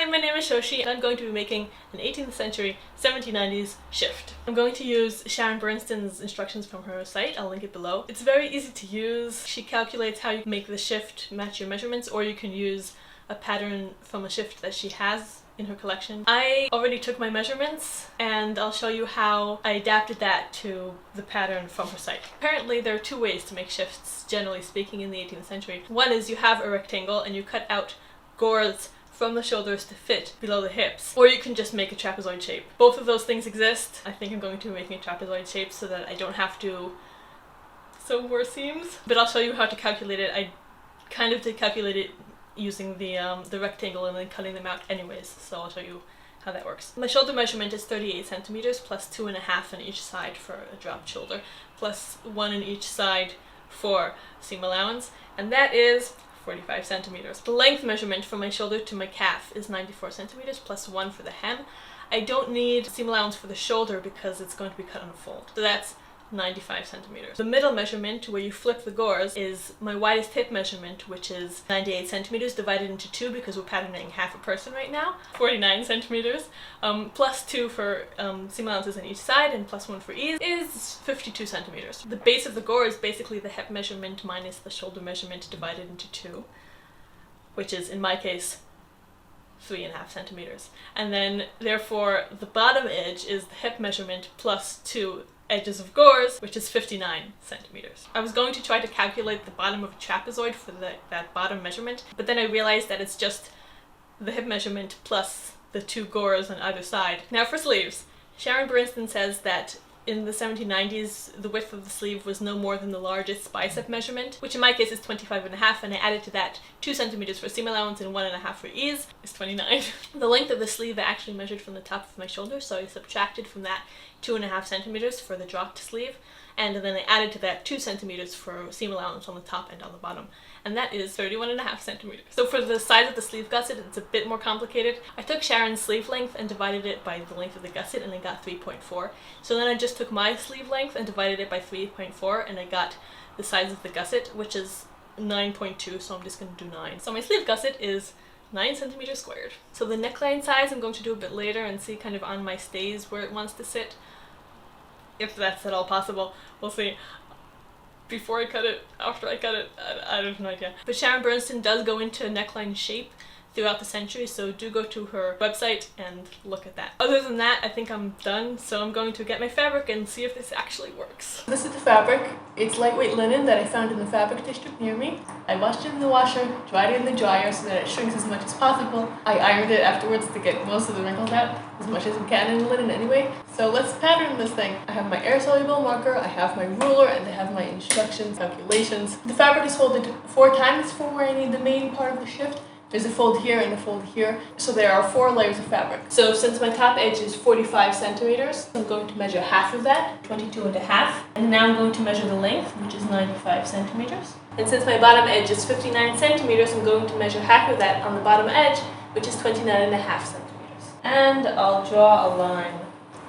my name is Shoshi and I'm going to be making an 18th century 1790s shift. I'm going to use Sharon Burnston's instructions from her site, I'll link it below. It's very easy to use. She calculates how you make the shift match your measurements, or you can use a pattern from a shift that she has in her collection. I already took my measurements and I'll show you how I adapted that to the pattern from her site. Apparently there are two ways to make shifts, generally speaking, in the 18th century. One is you have a rectangle and you cut out gores from the shoulders to fit below the hips, or you can just make a trapezoid shape. Both of those things exist. I think I'm going to be making a trapezoid shape so that I don't have to sew more seams, but I'll show you how to calculate it. I kind of did calculate it using the rectangle and then cutting them out anyways, so I'll show you how that works. My shoulder measurement is 38 centimeters plus 2.5 on each side for a dropped shoulder, plus 1 on each side for seam allowance, and that is 45 centimeters. The length measurement from my shoulder to my calf is 94 centimeters plus 1 for the hem. I don't need seam allowance for the shoulder because it's going to be cut on a fold, so that's 95 centimeters. The middle measurement, where you flip the gores, is my widest hip measurement, which is 98 centimeters divided into 2 because we're patterning half a person right now. 49 centimeters, plus 2 for seam allowances on each side and plus 1 for ease is 52 centimeters. The base of the gore is basically the hip measurement minus the shoulder measurement divided into 2, which is, in my case, 3.5 centimeters. And then, therefore, the bottom edge is the hip measurement plus 2 edges of gores, which is 59 centimeters. I was going to try to calculate the bottom of a trapezoid for that bottom measurement, but then I realized that it's just the hip measurement plus the 2 gores on either side. Now for sleeves. Sharon Burnston says that in the 1790s, the width of the sleeve was no more than the largest bicep measurement, which in my case is 25.5, and I added to that 2 centimeters for seam allowance and 1.5 for ease, is 29. The length of the sleeve I actually measured from the top of my shoulder, so I subtracted from that 2.5 centimeters for the dropped sleeve, and then I added to that 2 centimeters for seam allowance on the top and on the bottom, and that is 31.5 centimeters. So for the size of the sleeve gusset, it's a bit more complicated. I took Sharon's sleeve length and divided it by the length of the gusset, and I got 3.4. So then I just took my sleeve length and divided it by 3.4, and I got the size of the gusset, which is 9.2, so I'm just going to do 9. So my sleeve gusset is 9 centimeters squared. So the neckline size I'm going to do a bit later and see kind of on my stays where it wants to sit, if that's at all possible. We'll see. Before I cut it, after I cut it, I have no idea. But Sharon Burnston does go into neckline shape throughout the century, so do go to her website and look at that. Other than that, I think I'm done, so I'm going to get my fabric and see if this actually works. This is the fabric. It's lightweight linen that I found in the fabric district near me. I washed it in the washer, dried it in the dryer so that it shrinks as much as possible. I ironed it afterwards to get most of the wrinkles out, as much as we can in linen anyway. So let's pattern this thing. I have my air-soluble marker, I have my ruler, and I have my instructions, calculations. The fabric is folded 4 times for where I need the main part of the shift. There's a fold here and a fold here, so there are 4 layers of fabric. So since my top edge is 45 centimeters, I'm going to measure half of that, 22.5. And now I'm going to measure the length, which is 95 centimeters. And since my bottom edge is 59 centimeters, I'm going to measure half of that on the bottom edge, which is 29.5 centimeters. And I'll draw a line.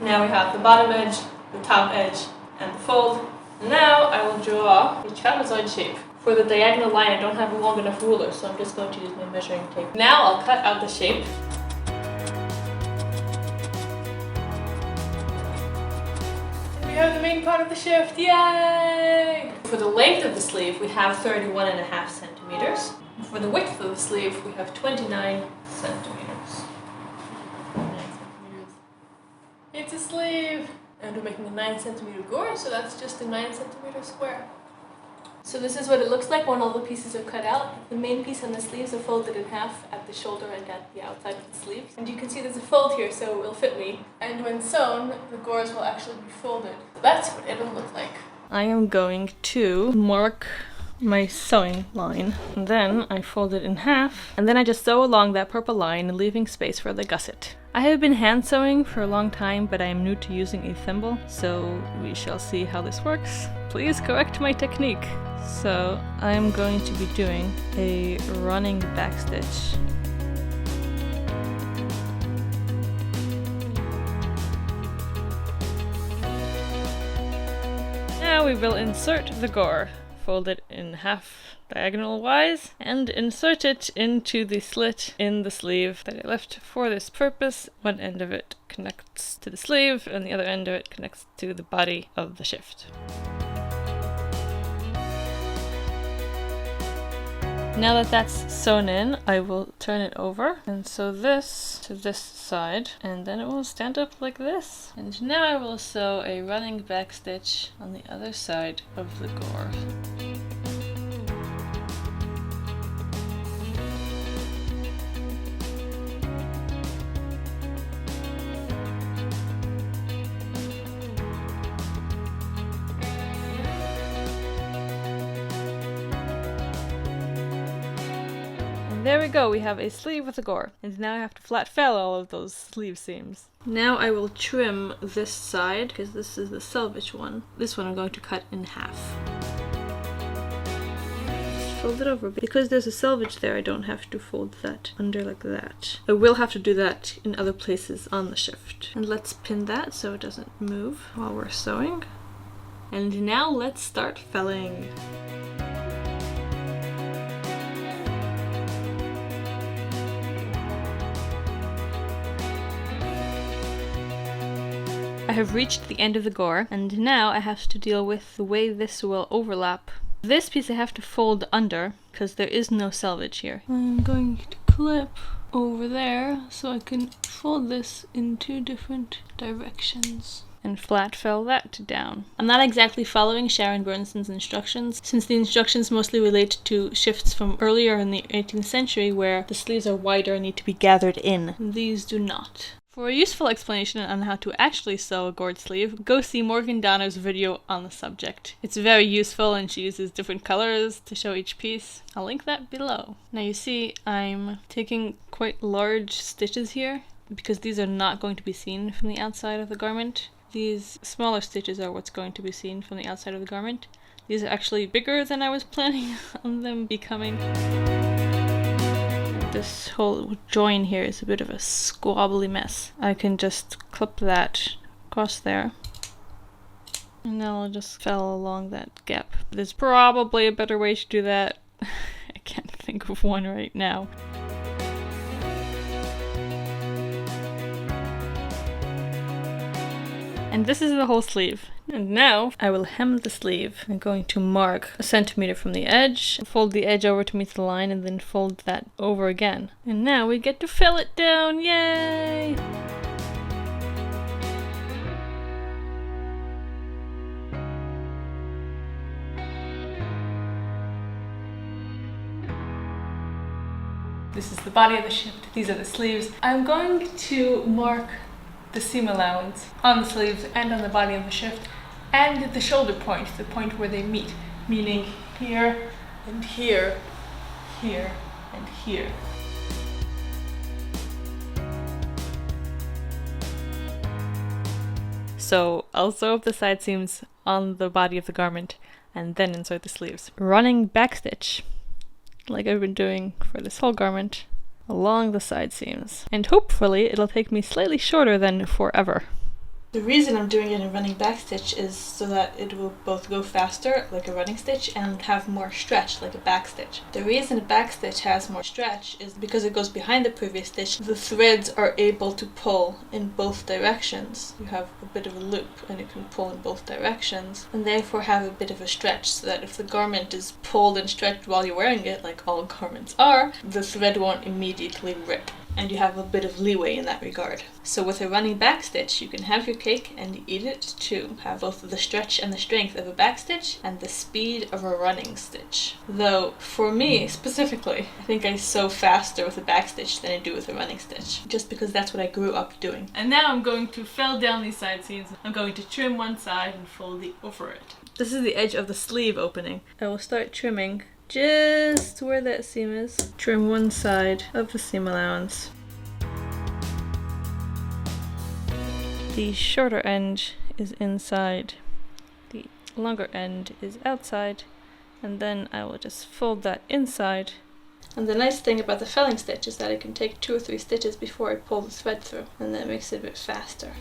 Now we have the bottom edge, the top edge, and the fold. Now I will draw a trapezoid shape. For the diagonal line, I don't have a long enough ruler, so I'm just going to use my measuring tape. Now I'll cut out the shape. We have the main part of the shift, yay! For the length of the sleeve, we have 31.5 centimeters. For the width of the sleeve, we have 29 centimeters. 9 centimeters. It's a sleeve! And we're making a 9 centimeter gore, so that's just a 9 centimeter square. So this is what it looks like when all the pieces are cut out. The main piece on the sleeves are folded in half at the shoulder and at the outside of the sleeves. And you can see there's a fold here, so it will fit me. And when sewn, the gores will actually be folded. That's what it'll look like. I am going to mark my sewing line. And then I fold it in half. And then I just sew along that purple line, leaving space for the gusset. I have been hand sewing for a long time, but I am new to using a thimble, so we shall see how this works. Please correct my technique. So I am going to be doing a running backstitch. Now we will insert the gore. Fold it in half diagonal wise and insert it into the slit in the sleeve that I left for this purpose. One end of it connects to the sleeve and the other end of it connects to the body of the shift. Now that that's sewn in, I will turn it over and sew this to this side, and then it will stand up like this. And now I will sew a running back stitch on the other side of the gore. There we go, we have a sleeve with a gore. And now I have to flat fell all of those sleeve seams. Now I will trim this side, because this is the selvage one. This one I'm going to cut in half. Fold it over. Because there's a selvage there, I don't have to fold that under like that. I will have to do that in other places on the shift. And let's pin that so it doesn't move while we're sewing. And now let's start felling. I have reached the end of the gore, and now I have to deal with the way this will overlap. This piece I have to fold under, because there is no selvage here. I'm going to clip over there, so I can fold this in 2 different directions. And flat fell that down. I'm not exactly following Sharon Burnston's instructions, since the instructions mostly relate to shifts from earlier in the 18th century where the sleeves are wider and need to be gathered in. These do not. For a useful explanation on how to actually sew a gored sleeve, go see Morgan Donner's video on the subject. It's very useful and she uses different colors to show each piece. I'll link that below. Now you see I'm taking quite large stitches here because these are not going to be seen from the outside of the garment. These smaller stitches are what's going to be seen from the outside of the garment. These are actually bigger than I was planning on them becoming. This whole join here is a bit of a squabbly mess. I can just clip that across there. And then I'll just fell along that gap. There's probably a better way to do that. I can't think of one right now. And this is the whole sleeve. And now I will hem the sleeve. I'm going to mark 1 centimeter from the edge, fold the edge over to meet the line, and then fold that over again. And now we get to fill it down, yay! This is the body of the shift, these are the sleeves. I'm going to mark the seam allowance on the sleeves and on the body of the shift, and the shoulder point, the point where they meet, meaning here and here, here and here. So I'll sew up the side seams on the body of the garment and then insert the sleeves. Running backstitch, like I've been doing for this whole garment, along the side seams. And hopefully it'll take me slightly shorter than forever. The reason I'm doing it in running backstitch is so that it will both go faster, like a running stitch, and have more stretch, like a backstitch. The reason a backstitch has more stretch is because it goes behind the previous stitch. The threads are able to pull in both directions. You have a bit of a loop and you can pull in both directions, and therefore have a bit of a stretch, so that if the garment is pulled and stretched while you're wearing it, like all garments are, the thread won't immediately rip. And you have a bit of leeway in that regard. So with a running backstitch, you can have your cake and eat it too. Have both the stretch and the strength of a backstitch and the speed of a running stitch. Though, for me specifically, I think I sew faster with a backstitch than I do with a running stitch, just because that's what I grew up doing. And now I'm going to fell down these side seams. I'm going to trim one side and fold the over it. This is the edge of the sleeve opening. I will start trimming just where that seam is. Trim one side of the seam allowance. The shorter end is inside, the longer end is outside, and then I will just fold that inside. And the nice thing about the felling stitch is that it can take 2 or 3 stitches before I pull the thread through, and that makes it a bit faster.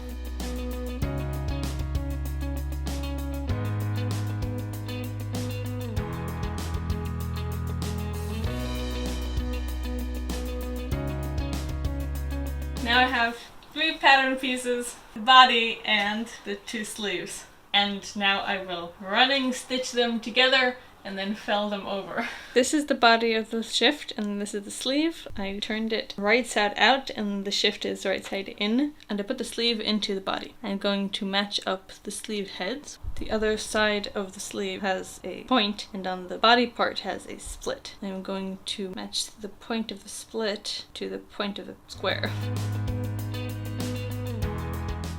Now I have 3 pattern pieces, the body and the 2 sleeves. And now I will running stitch them together and then fell them over. This is the body of the shift and this is the sleeve. I turned it right side out and the shift is right side in, and I put the sleeve into the body. I'm going to match up the sleeve heads. The other side of the sleeve has a point and on the body part has a split. I'm going to match the point of the split to the point of the square.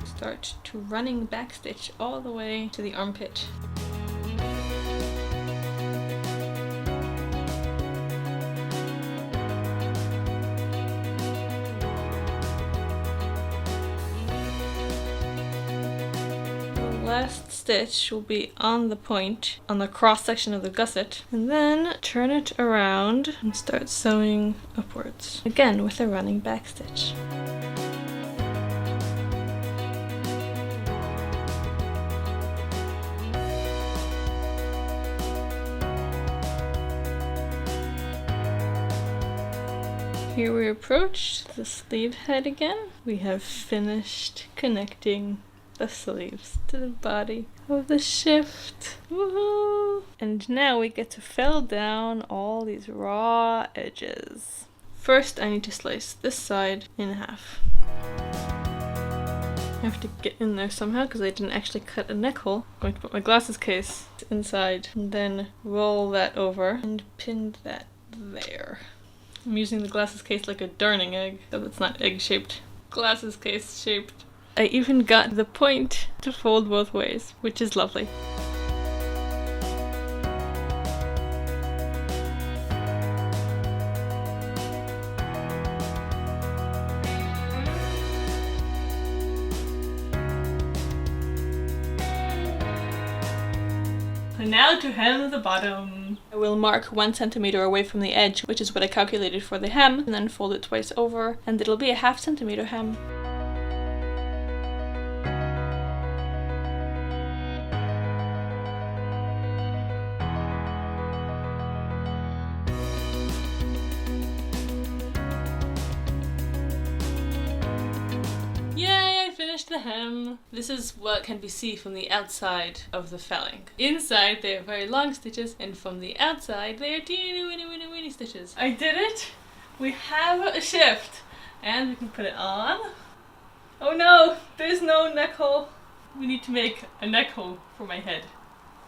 Start to running backstitch all the way to the armpit. Last stitch will be on the point, on the cross section of the gusset, and then turn it around and start sewing upwards, again with a running back stitch. Here we approach the sleeve head again. We have finished connecting the sleeves to the body of the shift. Woohoo! And now we get to fell down all these raw edges. First I need to slice this side in half. I have to get in there somehow because I didn't actually cut a neck hole. I'm going to put my glasses case inside and then roll that over and pin that there. I'm using the glasses case like a darning egg, so it's not egg shaped. Glasses case shaped. I even got the point to fold both ways, which is lovely. And now to hem the bottom. I will mark 1 centimeter away from the edge, which is what I calculated for the hem, and then fold it twice over, and it'll be a 1/2 centimeter hem. The hem. This is what can be seen from the outside of the felling. Inside they are very long stitches, and from the outside they are teeny weeny stitches. I did it! We have a shift! And we can put it on. Oh no! There's no neck hole! We need to make a neck hole for my head.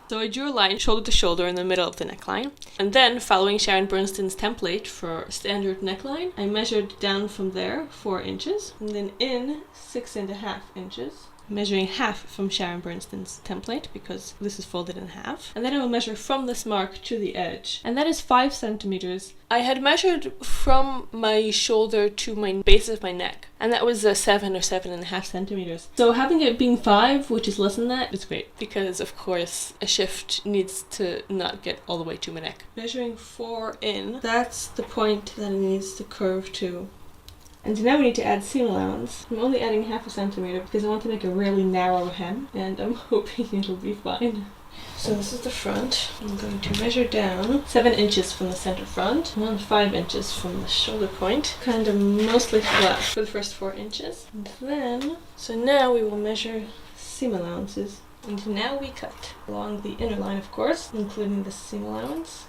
So I drew a line shoulder to shoulder in the middle of the neckline, and then following Sharon Burnston's template for standard neckline, I measured down from there 4 inches, and then in 6.5 inches, measuring half from Sharon Burnston's template because this is folded in half, and then I will measure from this mark to the edge, and that is 5 centimeters. I had measured from my shoulder to my base of my neck, and that was 7 or 7.5 centimeters. So having it being 5, which is less than that, is great, because of course a shift needs to not get all the way to my neck. Measuring 4 in, that's the point that it needs to curve to. And now we need to add seam allowance. I'm only adding 0.5 centimeter because I want to make a really narrow hem, and I'm hoping it'll be fine. So this is the front. I'm going to measure down 7 inches from the center front, and 5 inches from the shoulder point, kind of mostly flat for the first 4 inches. And then, so now we will measure seam allowances. And now we cut along the inner line, of course, including the seam allowance.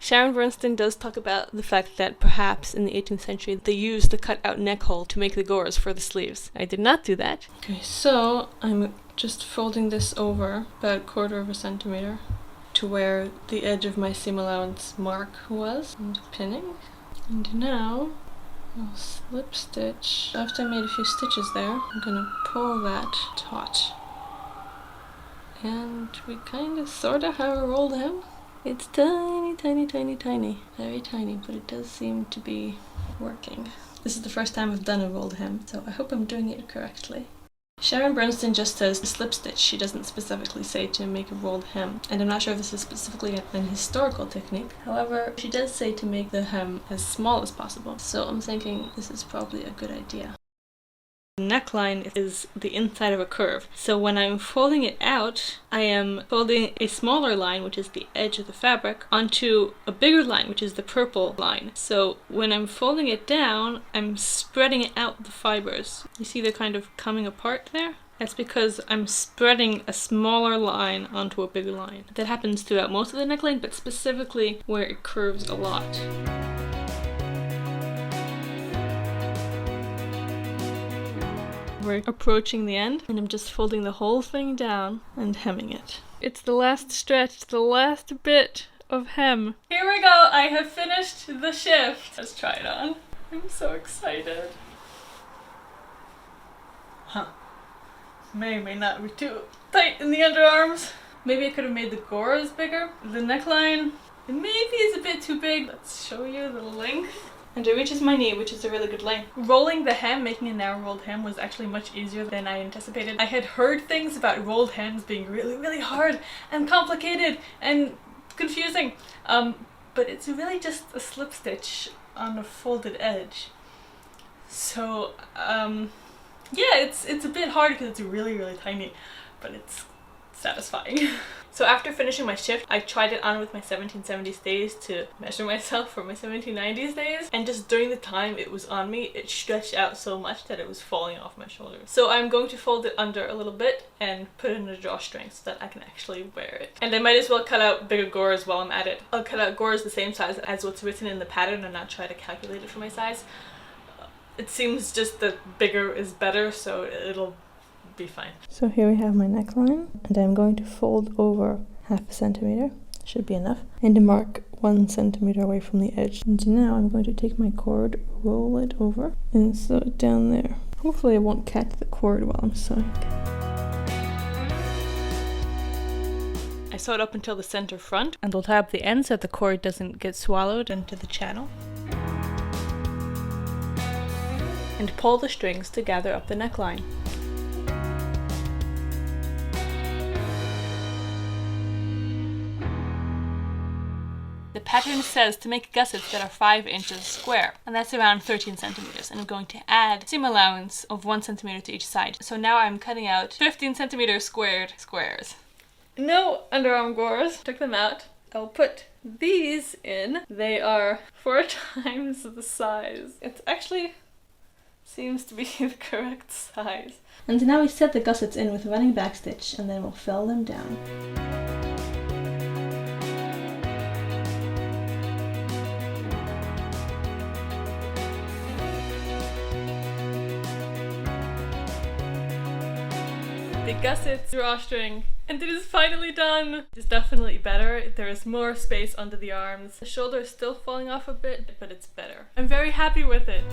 Sharon Burnston does talk about the fact that perhaps in the 18th century they used the cut-out neck hole to make the gores for the sleeves. I did not do that. Okay, so I'm just folding this over about 1/4 centimeter to where the edge of my seam allowance mark was, and pinning. And now I'll slip stitch. After I made a few stitches there, I'm gonna pull that taut. And we kind of sort of have a rolled hem. It's tiny, tiny, tiny, tiny. Very tiny, but it does seem to be working. This is the first time I've done a rolled hem, so I hope I'm doing it correctly. Sharon Burnston just says slip stitch. She doesn't specifically say to make a rolled hem, and I'm not sure if this is specifically an historical technique. However, she does say to make the hem as small as possible, so I'm thinking this is probably a good idea. The neckline is the inside of a curve. So when I'm folding it out, I am folding a smaller line, which is the edge of the fabric, onto a bigger line, which is the purple line. So when I'm folding it down, I'm spreading out the fibers. You see they're kind of coming apart there? That's because I'm spreading a smaller line onto a bigger line. That happens throughout most of the neckline, but specifically where it curves a lot. We're approaching the end, and I'm just folding the whole thing down and hemming it. It's the last stretch, the last bit of hem. Here we go, I have finished the shift. Let's try it on. I'm so excited. Huh. May or may not be too tight in the underarms. Maybe I could have made the gores bigger. The neckline, it maybe is a bit too big. Let's show you the length. And it reaches my knee, which is a really good length. Rolling the hem, making a narrow rolled hem, was actually much easier than I anticipated. I had heard things about rolled hems being really, really hard and complicated and confusing. But it's really just a slip stitch on a folded edge. So, yeah, it's a bit hard because it's really, really tiny, but it's satisfying. So after finishing my shift, I tried it on with my 1770s days to measure myself for my 1790s days, and just during the time it was on me, it stretched out so much that it was falling off my shoulders. So I'm going to fold it under a little bit and put it in a drawstring so that I can actually wear it. And I might as well cut out bigger gores while I'm at it. I'll cut out gores the same size as what's written in the pattern and not try to calculate it for my size. It seems just that bigger is better, so it'll be fine. So here we have my neckline, and I'm going to fold over 1/2 centimeter, should be enough, and to mark 1 centimeter away from the edge. And now I'm going to take my cord, roll it over, and sew it down there. Hopefully I won't catch the cord while I'm sewing. I sew it up until the center front, and I'll tab the end so that the cord doesn't get swallowed into the channel. And pull the strings to gather up the neckline. The pattern says to make gussets that are 5 inches square, and that's around 13 centimeters, and I'm going to add seam allowance of 1 centimeter to each side. So now I'm cutting out 15 centimeter squared squares. No underarm gores. Took them out. I'll put these in. They are 4 times the size. It actually seems to be the correct size. And now we set the gussets in with a running back stitch, and then we'll fill them down. The gusset drawstring, and it is finally done! It's definitely better. There is more space under the arms. The shoulder is still falling off a bit, but it's better. I'm very happy with it.